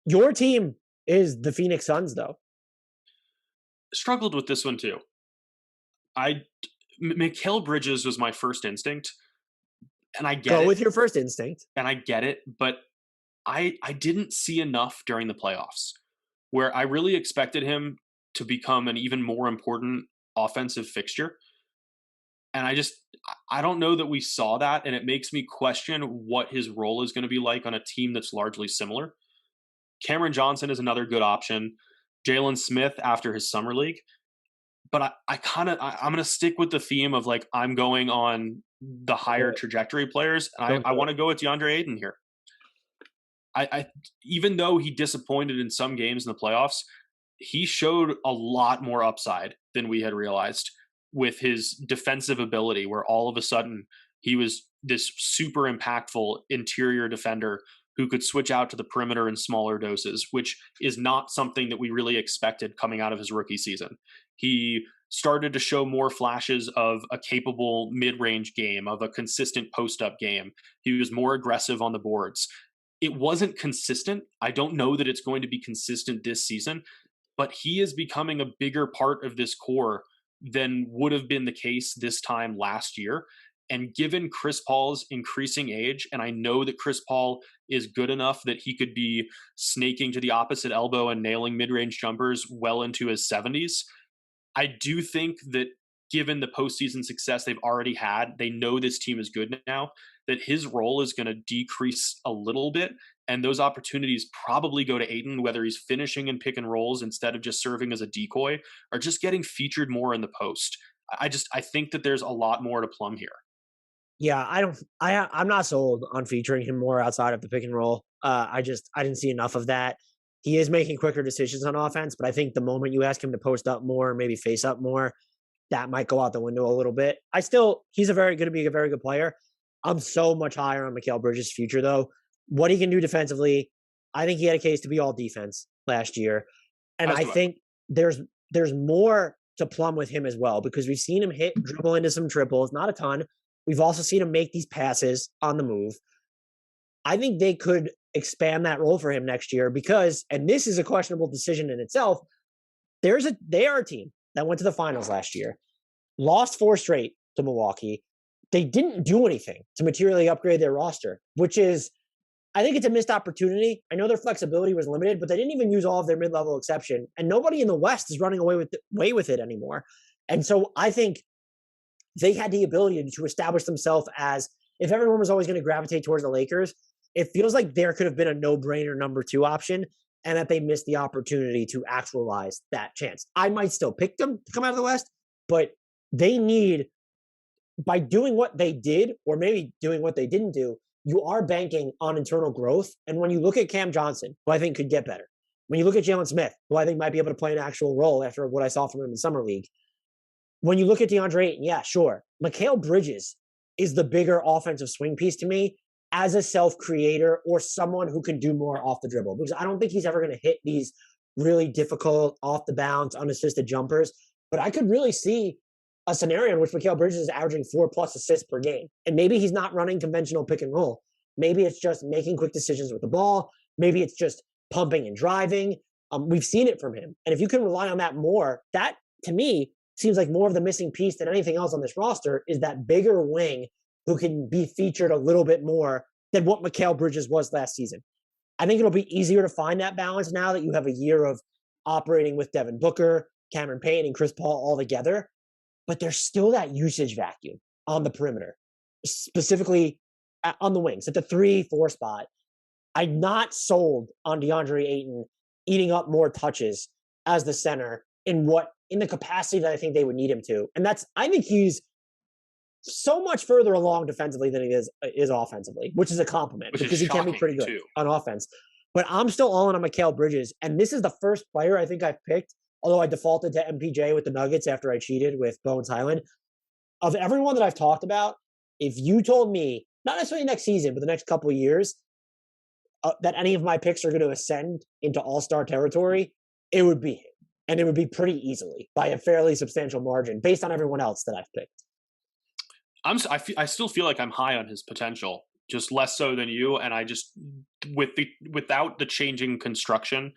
Your team is the Phoenix Suns, though. Struggled with this one too. Mikal Bridges was my first instinct, and I get Go it, with your first instinct. and I get it, but I didn't see enough during the playoffs where I really expected him to become an even more important offensive fixture. And I don't know that we saw that, and it makes me question what his role is going to be like on a team that's largely similar. Cameron Johnson is another good option. Jalen Smith after his summer league. But I'm going to stick with the theme of like, I'm going on the higher trajectory players. And I want to go with Deandre Ayton here. I even though he disappointed in some games in the playoffs, he showed a lot more upside than we had realized with his defensive ability, where all of a sudden he was this super impactful interior defender who could switch out to the perimeter in smaller doses, which is not something that we really expected coming out of his rookie season. He started to show more flashes of a capable mid-range game, of a consistent post-up game. He was more aggressive on the boards. It wasn't consistent. I don't know that it's going to be consistent this season, but he is becoming a bigger part of this core than would have been the case this time last year. And given Chris Paul's increasing age, and I know that Chris Paul is good enough that he could be snaking to the opposite elbow and nailing mid-range jumpers well into his 70s, I do think that given the postseason success they've already had, they know this team is good now, that his role is going to decrease a little bit. And those opportunities probably go to Ayton, whether he's finishing in pick and rolls instead of just serving as a decoy, or just getting featured more in the post. I think that there's a lot more to plumb here. Yeah, I'm not sold on featuring him more outside of the pick and roll. I didn't see enough of that. He is making quicker decisions on offense, but I think the moment you ask him to post up more, maybe face up more, that might go out the window a little bit. He's going to be a very good player. I'm so much higher on Mikal Bridges' future, though. What he can do defensively, I think he had a case to be all defense last year. And I think there's more to plumb with him as well, because we've seen him dribble into some triples, not a ton. We've also seen him make these passes on the move. I think they could expand that role for him next year because, and this is a questionable decision in itself, they are a team that went to the finals last year, lost 4 straight to Milwaukee. They didn't do anything to materially upgrade their roster, which is, I think it's a missed opportunity. I know their flexibility was limited, but they didn't even use all of their mid-level exception, and nobody in the West is running away with it anymore. And so I think they had the ability to establish themselves as, if everyone was always going to gravitate towards the Lakers, it feels like there could have been a no-brainer number 2 option, and that they missed the opportunity to actualize that chance. I might still pick them to come out of the West, but they need, by doing what they did, or maybe doing what they didn't do, you are banking on internal growth. And when you look at Cam Johnson, who I think could get better, when you look at Jalen Smith, who I think might be able to play an actual role after what I saw from him in Summer League, when you look at DeAndre Ayton, yeah, sure. Mikal Bridges is the bigger offensive swing piece to me as a self-creator or someone who can do more off the dribble, because I don't think he's ever going to hit these really difficult off-the-bounce, unassisted jumpers. But I could really see a scenario in which Mikal Bridges is averaging 4+ assists per game. And maybe he's not running conventional pick and roll. Maybe it's just making quick decisions with the ball. Maybe it's just pumping and driving. We've seen it from him. And if you can rely on that more, that, to me, seems like more of the missing piece than anything else on this roster is that bigger wing who can be featured a little bit more than what Mikal Bridges was last season. I think it'll be easier to find that balance now that you have a year of operating with Devin Booker, Cameron Payne, and Chris Paul all together. But there's still that usage vacuum on the perimeter, specifically on the wings at the 3-4 spot. I'm not sold on DeAndre Ayton eating up more touches as the center in the capacity that I think they would need him to. And I think he's so much further along defensively than he is offensively, which is a compliment because he can be pretty good on offense. But I'm still all in on Mikal Bridges. And this is the first player I think I've picked, although I defaulted to MPJ with the Nuggets after I cheated with Bones Highland. Of everyone that I've talked about, if you told me, not necessarily next season, but the next couple of years, that any of my picks are going to ascend into all-star territory, it would be him. And it would be pretty easily by a fairly substantial margin based on everyone else that I've picked. I still feel like I'm high on his potential. just less so than you. And I just without the changing construction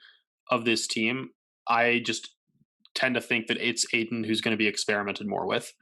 of this team, I just tend to think that it's Ayton who's going to be experimented more with.